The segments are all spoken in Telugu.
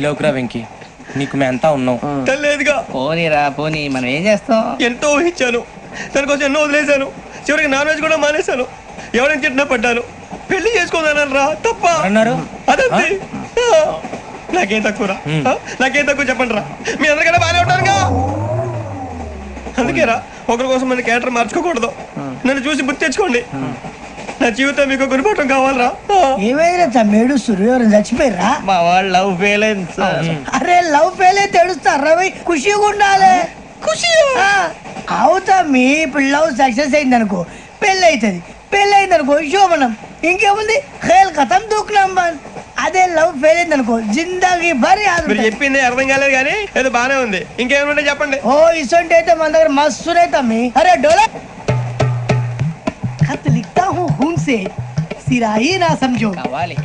ఫీల్ అవుకురా వెంకీ, నీకు మేమంతా ఉన్నాం. తెలియదుగా. పోనీరా పోనీ, మనం ఏం చేస్తాం? ఎంతో ఊహించాను, దానికోసం ఎన్నో వదిలేశాను, చివరికి నాన్ వెజ్ కూడా మానేశాను. ఎవరైనా తిట్టినా పడ్డాను. పెళ్లి చేసుకోదానని రా తప్ప అన్నారు. అదంతే. నాకేం తక్కువ నాకేం తక్కువ చెప్పండి రా. మీ అందరికన్నా బాగానే ఉంటారుగా. అందుకే రా, ఒకరి కోసం మన క్యారెక్టర్ మార్చుకోకూడదు. నన్ను చూసి గుర్తు తెచ్చుకోండి. నా జీవితం మీకు గురిపటం కావాలరా. ఏమైనా తమ్మేడు సూర్యవరం చచ్చిపోయిరా? మా వాళ్ళు లవ్ ఫెయిల్ అయింది సార్. అరే లవ్ ఫెయిల్ అయితే ఏడుస్తారా? ఖుషిగా ఉండాలి. ఖుషి అవుతా. మీ ఇప్పుడు లవ్ సక్సెస్ అయింది అనుకో, పెళ్ళి అవుతుంది. పెళ్ళి అయింది అనుకో శోభనం. ఇంకేముంది, ఖేల్ కథం దూకునాం బాన్. అదే లవ్ ఫెయిల్ అయింది అనుకో జిందాగీ భారీ. మీరు చెప్పింది అర్థం కాలేదు కానీ ఏదో బానే ఉంది. ఇంకేమైనా చెప్పండి. ఓ ఇసొంటి అయితే మన దగ్గర మస్తునే తమ్మి. అరే డోలా खत लिखता हूँ खून से, सिरा ही ना समझो,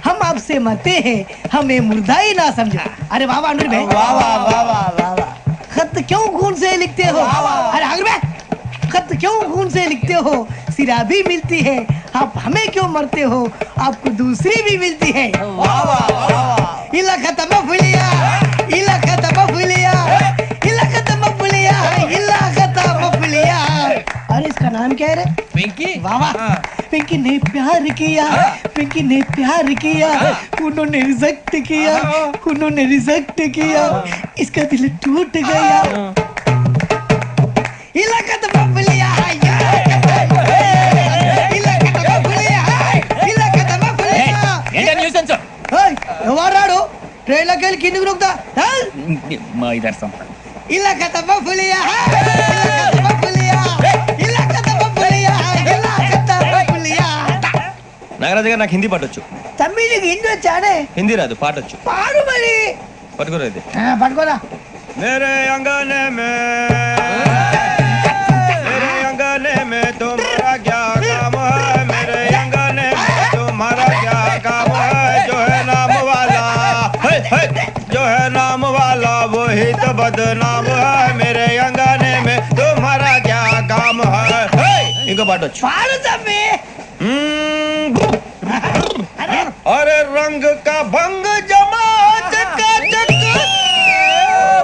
हम आपसे मरते हैं, हमें मुर्दा ही ना समझो. अरे वाह वाह अनुर भाई, वाह वाह वाह वाह वाह. खत क्यों खून से लिखते हो? अरे अनुर भाई, खत क्यों खून से लिखते हो? सिरा भी मिलती है, आप हमें क्यों मरते हो? आपको दूसरी भी मिलती है. वाह वाह वाह. इला खत्म फुलिया, इला खत्म फुलिया, इला खत्म फुलिया, इला खत्म फुलिया. अरे इसका नाम क्या है रे? వెంకీ. वाह वाह. पिंकी ने प्यार किया, पिंकी ने प्यार किया, उन्होंने रिजेक्ट किया, उन्होंने रिजेक्ट किया, इसका दिल टूट गया. इलाका तो बबलिया है, इलाका तो बबलिया है, इलाका तो बबलिया. ఏంటా న్యూసెన్స్? ओए ఎవరాడు ట్రైన్ లోకి వెళ్ళి కిందికి నొక్కుతా. మా ఇదర్శం इलाका तो बबलिया है, इलाका तो बबलिया, इलाका तो बबलिया, इलाका तो बबलिया. నాగరాజు గారు, నాకు హిందీ పాటొచ్చు. తమ్మి నీకు హిందీ వచ్చానే? హిందీ రాదు, పాటొచ్చు. పాడు మరి. పట్టుకోలేదు. పట్టుకోరా. मेरे अंगने में, मेरे अंगने में तुम्हारा क्या काम है? मेरे अंगने में तुम्हारा क्या काम है? जो है नाम वाला, जो है नाम वाला वही तो बदनाम है. मेरे अंगने में तुम्हारा क्या काम है? इनको बाटो. పాడు తమ్మి. अरे रंग का भंग जमा चकाचक,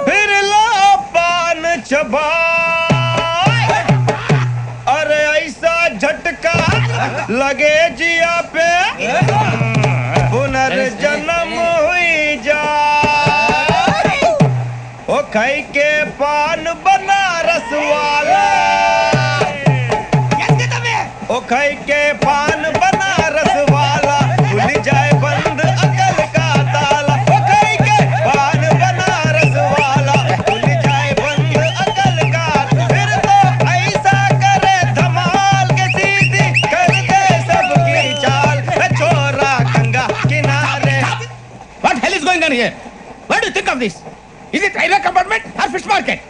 फिर ला पान चबा. अरे ऐसा झटका लगे जिया पे, पुनर्जन्म हुई जा. ओ खाई के पान बनारस वाला, ओ खाई के पान बनारस वाला, खुल जाए बंद अकल का ताला. ओ खाई के पान बनारस वाला, खुल जाए बंद अकल का. फिर तो ऐसा करे धमाल के सीधी कर दे सबकी चाल. छोरा गंगा किनारे. What hell is going on here? What do you think of this? Is it railway compartment or fish market?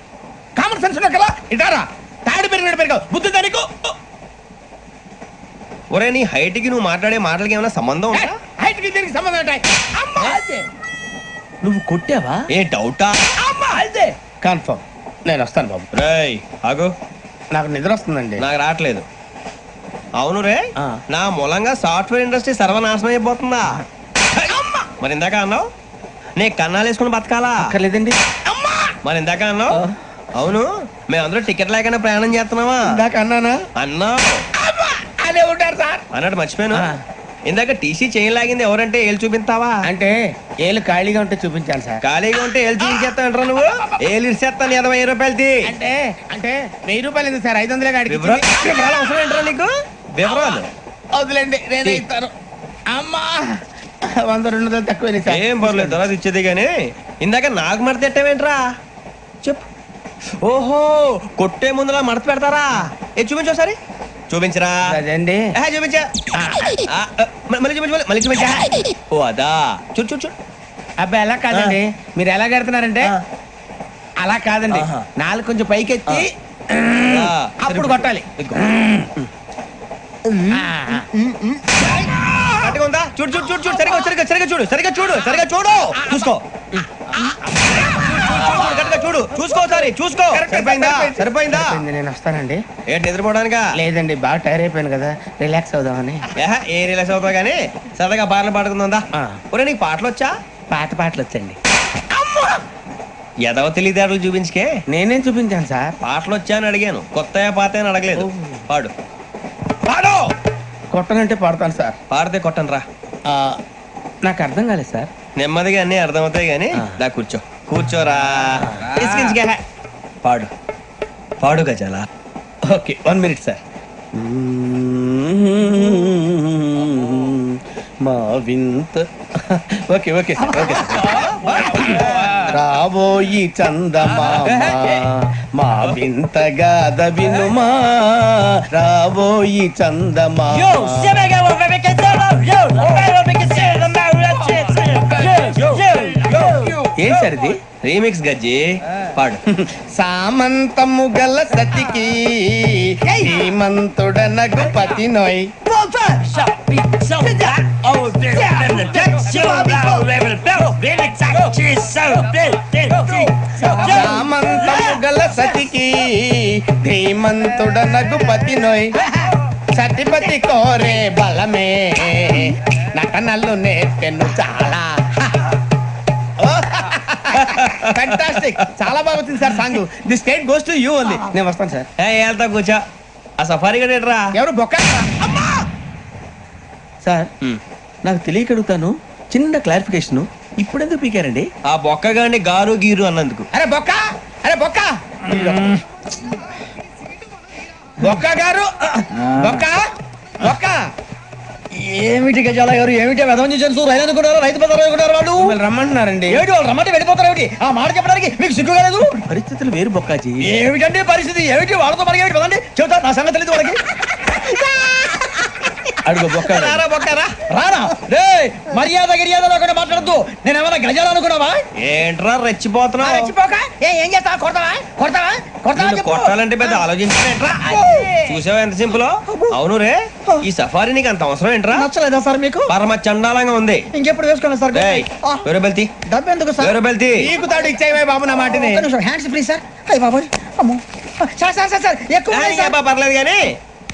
Common sense ఉన్న కదా ఇటారా. తాడు పెరిగావు బుద్ధి దానికి. ఒరే, నీ హైట్ కి నువ్వు మాట్లాడే మాటలకి ఏమైనా సంబంధం ఉందా? హైట్ కి దీనికి సంబంధం ఉంటాయి. అమ్మా నువ్వు కొట్టావా? ఏ డౌటా? అమ్మా అదే కన్ఫర్మ్. నేను వస్తాను బాబు. రేయ్ ఆగు, నాకు నిద్ర వస్తుందండి. నాకు రావట్లేదు. అవును రే, నా మూలంగా సాఫ్ట్వేర్ ఇండస్ట్రీ సర్వనాశనం అయిపోతుందా? మరి ఇందాక అన్నావు నీ కన్నాలు వేసుకుని బతకాలా? అక్కర్లేదండి. మరి ఇందాక అన్నావు అవును మేమందరూ టికెట్ లేకుండా ప్రయాణం చేస్తున్నావా? ఇందాక అన్నానా? అన్నావు. అదే ఉంటారు సార్ అన్నట్టు మర్చిపోయాను. ఇందాక టీసీ చేయి లాగింది ఎవరంటే ఏళ్ళు చూపిస్తావా? అంటే ఏళ్ళు ఖాళీగా ఉంటే చూపించాలి సార్. ఖాళీగా ఉంటే ఏళ్ళు చూపించేస్తానంటారా నువ్వు? ఏళ్ళు ఇచ్చేస్తాను 20,000 రూపాయలది. అంటే అంటే 1000 రూపాయలు ఎందుకు సార్? 500 అడిగి. వివరాలు అవసరం ఏంటారా నీకు? వివరాలు వదిలేండి, నేనే ఇస్తాను. అమ్మా 100 200 తక్కువ సార్. ఏం పర్లేదు, తర్వాత ఇచ్చేది కానీ ఇందాక నాకు మడత పెట్టావేంట్రా? చెప్పు. ఓహో, కొట్టే ముందులా మడత పెడతారా? ఏ చూపించు ఒకసారి. చూపించరా? అదండి. చూపించా. మళ్ళీ చూపించు, మళ్ళీ చూపించా. ఓ అదా, చూడు చూడు చూడు. అబ్బాయి ఎలా కాదండి, మీరు ఎలా కడుతున్నారంటే అలా కాదండి. నాలుగు కొంచెం పైకెత్తి అప్పుడు కొట్టాలి. కరెక్ట్గా ఉందా? చూడు చూడు చూడు చూడు. సరిగా సరిగా సరిగా చూడు, సరిగా చూడు, సరిగా చూడు. చూసుకో, కరెక్ట్గా చూడు, చూసుకో ఒకసారి చూసుకో. సరిపోయిందా? సరిపోయిందా? నేను వస్తానండి. ఏంటి నిద్రపోవడానికా? లేదండి, బాగా టైర్ అయిపోయాను కదా, రిలాక్స్ అవుదామని. ఏ రిలాక్స్ అవుతావు కానీ సరదాగా పాటలు పాడుకుందా? ఒరే నీకు పాటలు వచ్చా? పాటలు వచ్చండి. ఎదవ తెలివితేటలు చూపించుకే. నేనేం చూపించాను సార్? పాటలు వచ్చా అని అడిగాను, కొత్త పాత అని అడగలేదు. పాడు. పాడు. కొట్టనంటే పాడతాను సార్. పాడితే కొట్టను రా. నాకు అర్థం కాలేదు సార్. నెమ్మదిగా అన్నీ అర్థమవుతాయి కానీ దా కూర్చో. కూర్చోరా. ఇసికించుకే. పాడు. పాడు గజాల. Okay 1 minute sir. మా వింత okay okay sir okay sir. రాబోయి చందమామ మా వింత గాథ వినుమా, రాబోయి చందమామ. ఏం సార్ ఇది? రీమిక్స్ గజ్జి. పాడు. సామంతము గల సతికి హేమంతుడనగు పతి నోయ్. సామంతము గల సతికి ధీమంతుడనగు పతి నోయ్. సతిపతి కోరే బలమే నటనలు నేర్పెను చాలా. ఫ్యాంటాస్టిక్, చాలా బాగా వచ్చింది sir song. The state goes to you only. నేను వస్తాను సార్. వెళ్తా కూర్చో. ఆ సఫారీ గడేట్రా. ఎవరు బొక్క సార్? నాకు తెలియక అడుగుతాను, చిన్న క్లారిఫికేషన్. ఇప్పుడెందుకు పీకారండి? ఆ బొక్కగాని గారు గీరు అన్నందుకు. అరే బొక్క, అరే బొక్క, బొక్క గారు, బొక్క బొక్క. ఏమిటి గజాల గారు, ఏమిటి వెదవం చూసారు? రైలు అనుకున్నారు, రైతు బజార్ అనుకున్నారు. వాళ్ళు మిమ్మల్ని రమ్మంటున్నారండి. ఏమిటి వాళ్ళు రమ్మంటే వెళ్ళిపోతారు? ఏమిటి ఆ మాట చెప్పడానికి మీకు సిగ్గు కాలేదు? పరిస్థితులు వేరు బొక్కాజీ. ఏమిటండి పరిస్థితి? ఏమిటి వాళ్ళతో మనకి ఏమిటి కదండి? చెబుతా, నా సంగతి తెలియదు వాళ్ళకి. అడుగు బొక్క. రారా బొక్కరా. రానా రే, మర్యాద గిర్యాద లేకుండా మాట్లాడద్దు. నేను ఏమన్నా గజాలు అనుకున్నావా? ఏంట్రా రెచ్చిపోతున్నావు? ఏం చేస్తావా? కొడతావా కొడతావా కొడతావా నిన్ను కొట్టాలంటే పెద్ద ఆలోచించానేంట్రా. చూసావా ఎంత సింపుల్? అవును రే, ఈ సఫారీ నీకు అంత అవసరం ఏంట్రా? నచ్చలేదా సార్ మీకు? పరమ చండాలంగా ఉంది. ఇంకెప్పుడు వేసుకోండి సార్. వేరే బెల్తి. డబ్బు ఎందుకు సార్? వేరే బెల్తి. నీకు తాడు ఇచ్చేవే బాబు నా మాటని. Hands please sir. అయ్యి బాబోయ్, అమ్మో. సార్ సార్ సార్ సార్ ఎక్కువ ఉన్నాయి సార్. పర్లేదు కానీ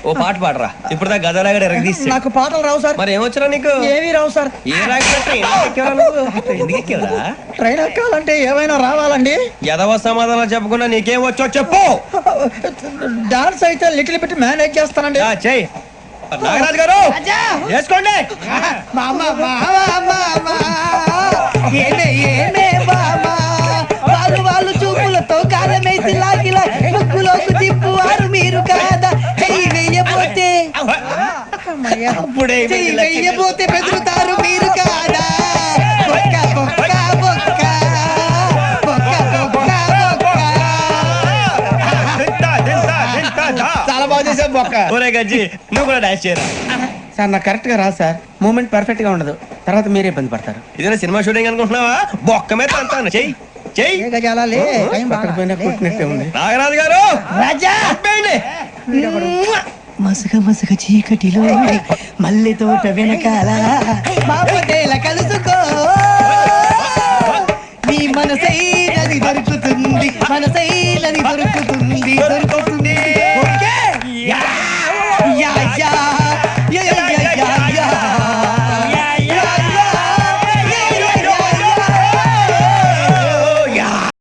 ఓ పాట పాడరా. ఇప్పుడు దా గదలాగడ ఎరగదీసి. నాకు పాటలు రావు సార్. మరి ఏమొచ్చరా నీకు? ఏమీ రావు సార్. ఏ రాకపోతే ఎందుకు ఎక్కేవరా? ట్రైన్ ఎక్కాలంటే ఏమైనా రావాలండి. ఎదవ సమాధానం చెప్పకుండా నీకేం వచ్చో చెప్పు. డాన్స్ అయితే లిటిల్ బిట్ మేనేజ్ చేస్తానండి. చెయ్యి. నాగరాజు గారు వేసుకోండి. వాళ్ళు చూపులతో కాలమేసి లాగిలా ముగ్గులోకి తిప్పువారు మీరు కాదా? చెయ్యి వెయ్యబోతే అప్పుడే చెయ్యి వెయ్యబోతే బెదురుతారు మీరు కాదా? బొక్క బొక్క బొక్క బొక్క బొక్క బొక్క. చాలా బాగా చేసావు బొక్క. ఒరే గజ్జి, నువ్వు కూడా డాన్స్ చేయరా. సార్ నాకు కరెక్ట్ గా రాదు సార్. మూమెంట్ పర్ఫెక్ట్ గా ఉండదు, తర్వాత మీరే ఇబ్బంది పడతారు. ఇదేనా సినిమా షూటింగ్ అనుకుంటున్నావా? బొక్క మీద అంతాను. చెయ్యి చెయ్యి. పక్కన పోయినా కొట్టినట్టే ఉంది. నాగరాజు గారు రాజా మసగ మసగ చీకటిలో మల్లె తోట వెనకాల బాపతేల కలుసుకో, నీ మనసైనది దొరుకుతుంది, మనసైనది దొరుకుతుంది దొరుకుతుంది.